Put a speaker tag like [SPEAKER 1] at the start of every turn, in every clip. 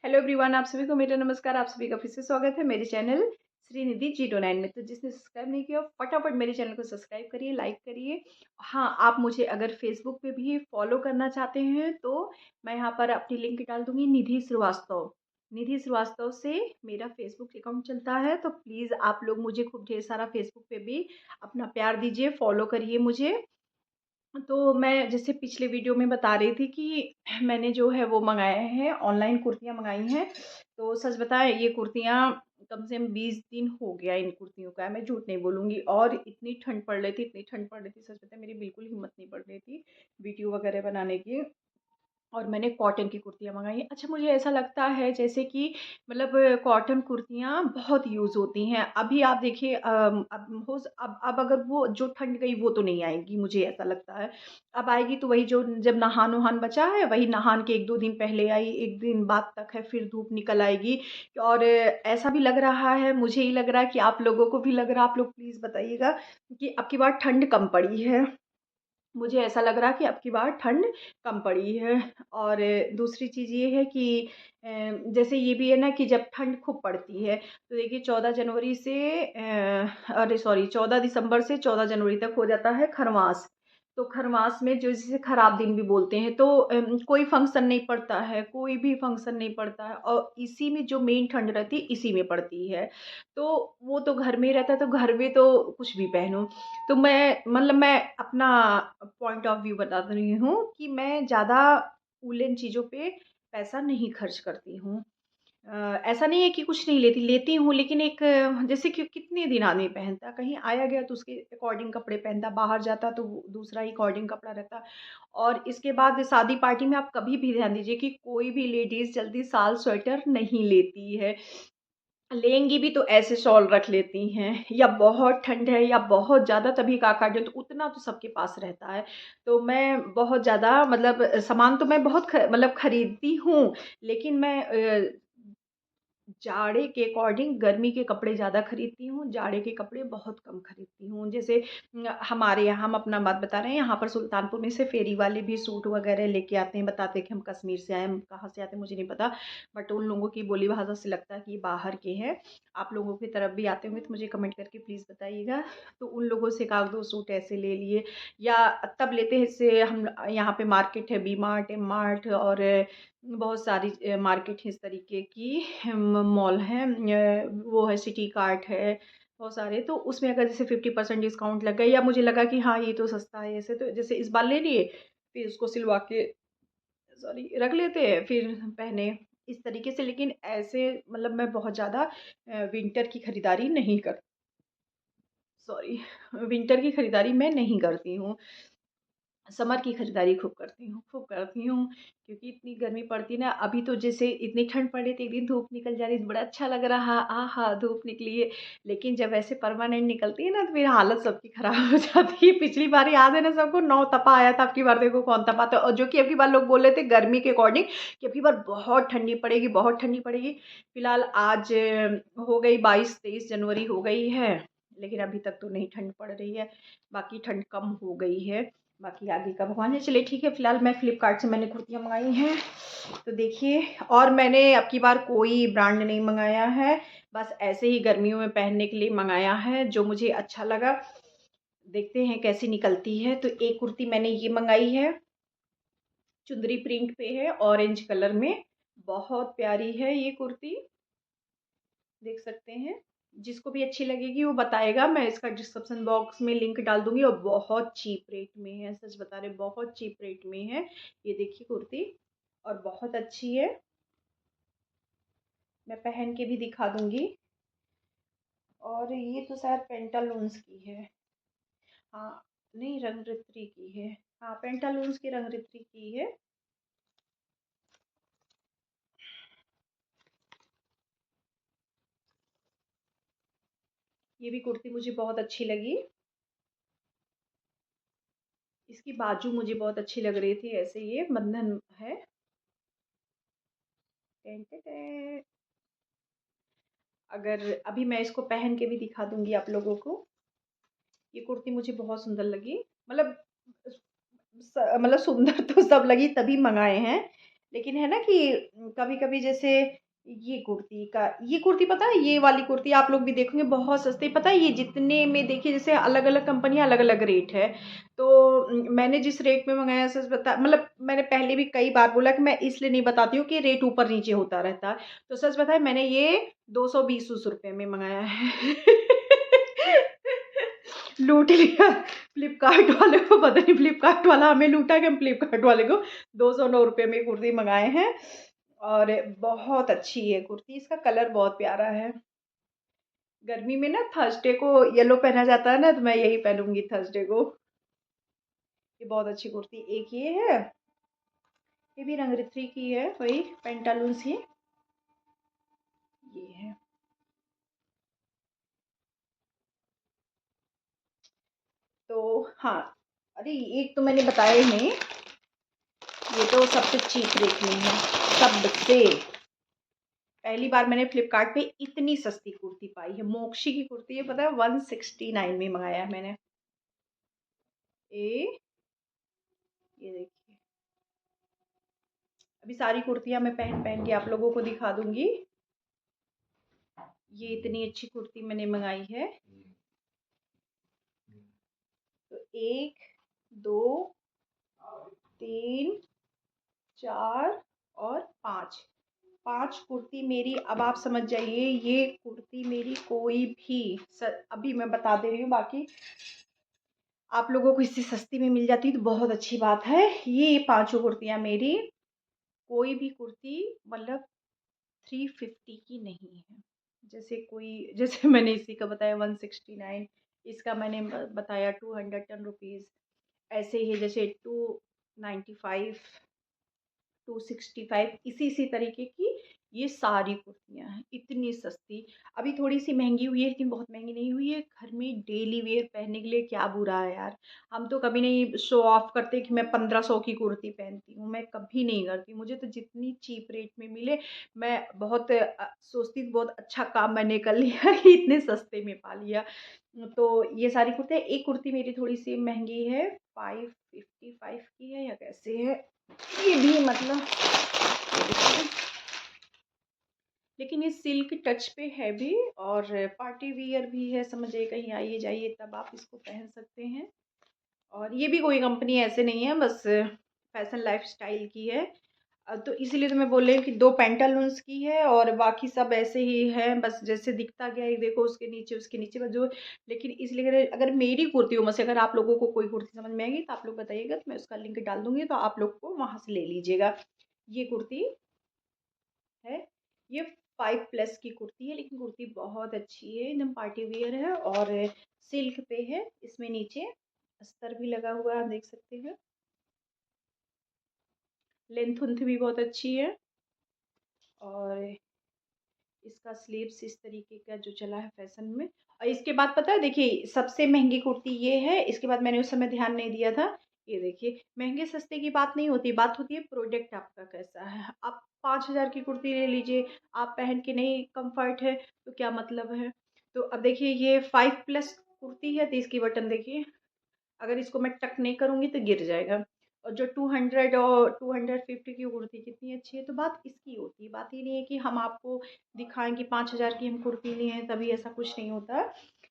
[SPEAKER 1] Hello everyone, आप सभी को मेरा नमस्कार। आप सभी का फिर से स्वागत है मेरे चैनल श्रीनिधि G29 में। तो जिसने सब्सक्राइब नहीं किया फटाफट मेरे चैनल को सब्सक्राइब करिए, लाइक करिए। हाँ, आप मुझे अगर फेसबुक पे भी फॉलो करना चाहते हैं तो मैं यहाँ पर अपनी लिंक डाल दूंगी। निधि श्रीवास्तव से मेरा फेसबुक अकाउंट चलता है, तो प्लीज़ आप लोग मुझे खूब ढेर सारा फेसबुक पे भी अपना प्यार दीजिए, फॉलो करिए मुझे। तो मैं जैसे पिछले वीडियो में बता रही थी कि मैंने जो है वो मंगाया है, ऑनलाइन कुर्तियाँ मंगाई हैं। तो सच बताएं, ये कुर्तियाँ कम से कम 20 दिन हो गया इन कुर्तियों का, मैं झूठ नहीं बोलूँगी। और इतनी ठंड पड़ रही थी, इतनी ठंड पड़ रही थी, सच बताएं मेरी बिल्कुल हिम्मत नहीं पड़ रही थी वीडियो वगैरह बनाने की। और मैंने कॉटन की कुर्तियाँ मँगाई हैं। अच्छा, मुझे ऐसा लगता है जैसे कि मतलब कॉटन कुर्तियाँ बहुत यूज़ होती हैं। अभी आप देखिए अब अगर वो जो ठंड गई वो तो नहीं आएगी, मुझे ऐसा लगता है। अब आएगी तो वही जो जब नहान-वहान बचा है, वही नहान के 1-2 दिन पहले आई, 1 दिन बाद तक है, फिर धूप निकल आएगी। और ऐसा भी लग रहा है, मुझे ही लग रहा है कि आप लोगों को भी लग रहा है, आप लोग प्लीज़ बताइएगा कि अब की बार ठंड कम पड़ी है। मुझे ऐसा लग रहा है कि अब की बार ठंड कम पड़ी है। और दूसरी चीज़ ये है कि जैसे ये भी है ना कि जब ठंड खूब पड़ती है तो देखिए 14 जनवरी से अरे सॉरी 14 दिसंबर से 14 जनवरी तक हो जाता है खरमास। तो खरमास में जो जिसे खराब दिन भी बोलते हैं, तो कोई फंक्शन नहीं पड़ता है, कोई भी फंक्शन नहीं पड़ता है, और इसी में जो मेन ठंड रहती है इसी में पड़ती है। तो वो तो घर में ही रहता है, तो घर में तो कुछ भी पहनो। तो मैं अपना पॉइंट ऑफ व्यू बता रही हूँ कि मैं ज़्यादा वूलन चीज़ों पे पैसा नहीं खर्च करती हूँ। ऐसा नहीं है कि कुछ नहीं लेती, लेती हूँ, लेकिन एक जैसे कि कितने दिन आदमी पहनता, कहीं आया गया तो उसके अकॉर्डिंग कपड़े पहनता, बाहर जाता तो वो दूसरा ही अकॉर्डिंग कपड़ा रहता। और इसके बाद शादी पार्टी में आप कभी भी ध्यान दीजिए कि कोई भी लेडीज़ जल्दी शाल स्वेटर नहीं लेती है। लेंगी भी तो ऐसे शॉल रख लेती हैं, या बहुत ठंड है या बहुत ज़्यादा तभी काकाड, तो उतना तो सबके पास रहता है। तो मैं बहुत ज़्यादा मतलब सामान तो मैं बहुत मतलब खरीदती हूँ, लेकिन मैं जाड़े के अकॉर्डिंग गर्मी के कपड़े ज़्यादा खरीदती हूँ, जाड़े के कपड़े बहुत कम खरीदती हूँ। जैसे हमारे यहाँ हम अपना बात बता रहे हैं, यहाँ पर सुल्तानपुर में से फेरी वाले भी सूट वगैरह लेके आते हैं, बताते हैं कि हम कश्मीर से आए हैं, हम कहाँ से आते हैं मुझे नहीं पता, बट उन लोगों की बोली भाषा से लगता है कि ये बाहर के हैं। आप लोगों की तरफ भी आते होंगे तो मुझे कमेंट करके प्लीज़ बताइएगा। तो उन लोगों से 1-2 सूट ऐसे ले लिए, या तब लेते हैं जैसे हम यहाँ पे मार्केट है, वी मार्ट, एम मार्ट, और बहुत सारी मार्केट है इस तरीके की, मॉल है, वो है सिटी कार्ट है, बहुत सारे। तो उसमें अगर जैसे 50% डिस्काउंट लग गया, या मुझे लगा कि हाँ ये तो सस्ता है ऐसे, तो जैसे इस बार ले लिए, फिर उसको सिलवा के सॉरी रख लेते हैं, फिर पहने इस तरीके से। लेकिन ऐसे मतलब मैं बहुत ज़्यादा विंटर की खरीदारी नहीं कर सॉरी विंटर की खरीदारी मैं नहीं करती हूँ। समर की खरीदारी खूब करती हूँ, क्योंकि इतनी गर्मी पड़ती ना। अभी तो जैसे इतनी ठंड पड़ रही थी, एक दिन धूप निकल जा रही तो बड़ा अच्छा लग रहा, आहा धूप निकली है। लेकिन जब ऐसे परमानेंट निकलती है ना तो फिर हालत सबकी खराब हो जाती है। पिछली बार याद है ना सबको, 9 तपा आया था, अब की बार देखो कौन तपा था। और जो कि अब की बार लोग बोल रहे थे गर्मी के अकॉर्डिंग कि अब की बार बहुत ठंडी पड़ेगी, बहुत ठंडी पड़ेगी। फिलहाल आज हो गई 22-23 जनवरी हो गई है, लेकिन अभी तक तो नहीं ठंड पड़ रही है। बाकी ठंड कम हो गई है, बाकी आगे का भगवान है। चलिए ठीक है, फिलहाल मैं फ्लिपकार्ट से मैंने कुर्तियाँ मंगाई हैं, तो देखिए। और मैंने अब की बार कोई ब्रांड नहीं मंगाया है, बस ऐसे ही गर्मियों में पहनने के लिए मंगाया है, जो मुझे अच्छा लगा। देखते हैं कैसी निकलती है। तो एक कुर्ती मैंने ये मंगाई है, चुंदरी प्रिंट पे है, ऑरेंज कलर में, बहुत प्यारी है ये कुर्ती, देख सकते हैं। जिसको भी अच्छी लगेगी वो बताएगा, मैं इसका डिस्क्रिप्शन बॉक्स में लिंक डाल दूंगी। और बहुत चीप रेट में है, सच बता रहे, बहुत चीप रेट में है। ये देखिए कुर्ती, और बहुत अच्छी है, मैं पहन के भी दिखा दूंगी। और ये तो शायद पेंटालून्स की है, हाँ, नहीं रंगरित्री की है, हाँ पेंटालून्स की रंगरित्री की है। ये भी कुर्ती मुझे बहुत अच्छी लगी, इसकी बाजू मुझे बहुत अच्छी लग रही थी, ऐसे ये बंधन है। टें टें टें। अगर अभी मैं इसको पहन के भी दिखा दूंगी आप लोगों को। ये कुर्ती मुझे बहुत सुंदर लगी, मतलब मतलब सुंदर तो सब लगी तभी मंगाए हैं। लेकिन है ना कि कभी-कभी जैसे ये कुर्ती पता है, ये वाली कुर्ती आप लोग भी देखोगे बहुत सस्ती, पता है ये जितने में देखिए जैसे अलग-अलग कंपनियाँ अलग-अलग रेट है। तो मैंने जिस रेट में मँगाया सच बता मतलब मैंने पहले भी कई बार बोला कि मैं इसलिए नहीं बताती हूँ कि रेट ऊपर-नीचे होता रहता है। तो सच बताएँ मैंने ये 220 रुपए में मँगाया है। लूट लिया फ्लिपकार्ट वाले को, पता नहीं फ्लिपकार्ट वाला हमें लूटा कि हम फ्लिपकार्ट वाले को 209 रुपये में कुर्ती मंगाए हैं। और बहुत अच्छी है कुर्ती, इसका कलर बहुत प्यारा है। गर्मी में ना थर्सडे को येलो पहना जाता है ना, तो मैं यही पहनूंगी थर्सडे को। ये बहुत अच्छी कुर्ती, एक ये है, ये भी रंगरित्री की है, वही पेंटालून्स की ये है। तो हाँ, अरे एक तो मैंने बताया ही नहीं, ये तो सबसे चीप रेट में है, सबसे पहली बार मैंने फ्लिपकार्ट पे इतनी सस्ती कुर्ती पाई है। मोक्षी की कुर्ती है, पता है 169 में मंगाया है मैंने। ए ये देखिए, अभी सारी कुर्तियां मैं पहन पहन के आप लोगों को दिखा दूंगी। ये इतनी अच्छी कुर्ती मैंने मंगाई है। तो एक, दो, तीन, चार और पाँच, पांच कुर्ती मेरी। अब आप समझ जाइए, ये कुर्ती मेरी कोई भी अभी मैं बता दे रही हूँ, बाकी आप लोगों को इससे सस्ती में मिल जाती तो बहुत अच्छी बात है। ये पांचों कुर्तियां मेरी, कोई भी कुर्ती मतलब 350 की नहीं है। जैसे मैंने इसी का बताया 169, इसका मैंने बताया 210 रुपीज़, ऐसे ही जैसे 295, 265, इसी तरीके की ये सारी कुर्तियाँ हैं, इतनी सस्ती। अभी थोड़ी-सी महँगी हुई है, लेकिन बहुत महँगी नहीं हुई है। घर में डेली वियर पहनने के लिए क्या बुरा है यार। हम तो कभी नहीं शो ऑफ करते कि मैं 1500 की कुर्ती पहनती हूँ, मैं कभी नहीं करती। मुझे तो जितनी चीप रेट में मिले, मैं बहुत सोचती हूँ बहुत अच्छा काम मैंने कर लिया कि इतने सस्ते में पा लिया। तो ये सारी कुर्तियाँ, एक कुर्ती मेरी थोड़ी-सी महँगी है, 555 की है या कैसे है। ये भी मतलब लेकिन ये सिल्क टच पे है भी, और पार्टी वियर भी है, समझिए कहीं आइए जाइए तब आप इसको पहन सकते हैं। और ये भी कोई कंपनी ऐसे नहीं है, बस फैशन लाइफस्टाइल की है। तो इसीलिए तो मैं बोल रही हूँ कि दो पेंटालून्स की है और बाकी सब ऐसे ही है, बस जैसे दिखता गया है देखो, उसके नीचे बस जो। लेकिन इसलिए अगर मेरी कुर्तियों में से अगर आप लोगों को कोई कुर्ती समझ में आएगी तो आप लोग बताइएगा, तो मैं उसका लिंक डाल दूंगी, तो आप लोग को वहाँ से ले लीजिएगा। ये कुर्ती है, ये 5+ की कुर्ती है, लेकिन कुर्ती बहुत अच्छी है, एकदम पार्टी वियर है और सिल्क पे है। इसमें नीचे अस्तर भी लगा हुआ है, आप देख सकते हैं। लेंथ उन्थ भी बहुत अच्छी है। और इसका स्लीव्स इस तरीके का जो चला है फैशन में। और इसके बाद पता है, देखिए सबसे महंगी कुर्ती ये है, इसके बाद मैंने उस समय ध्यान नहीं दिया था। ये देखिए, महंगे सस्ते की बात नहीं होती, बात होती है प्रोडक्ट आपका कैसा है। आप 5,000 की कुर्ती ले लीजिए, आप पहन के नहीं कंफर्ट है तो क्या मतलब है। तो अब देखिए, ये 5+ कुर्ती है, तो इसकी बटन देखिए, अगर इसको मैं टक नहीं करूँगी तो गिर जाएगा। और जो 200 और 250 की कुर्ती कितनी अच्छी है। तो बात इसकी होती है, बात ये नहीं है कि हम आपको दिखाएं कि 5,000 की हम कुर्ती ली हैं तभी, ऐसा कुछ नहीं होता।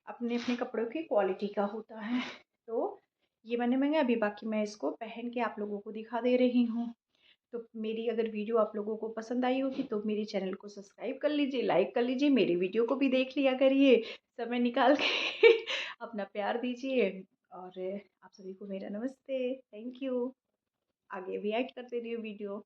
[SPEAKER 1] अपने अपने कपड़ों की क्वालिटी का होता है। तो ये मैंने मंगाया, अभी बाकी मैं इसको पहन के आप लोगों को दिखा दे रही हूँ। तो मेरी अगर वीडियो आप लोगों को पसंद आई होगी तो मेरे चैनल को सब्सक्राइब कर लीजिए, लाइक कर लीजिए, मेरी वीडियो को भी देख लिया करिए समय निकाल के। अपना प्यार दीजिए। और आप सभी को मेरा नमस्ते, थैंक यू। आगे भी ऐड करते रहिए वीडियो।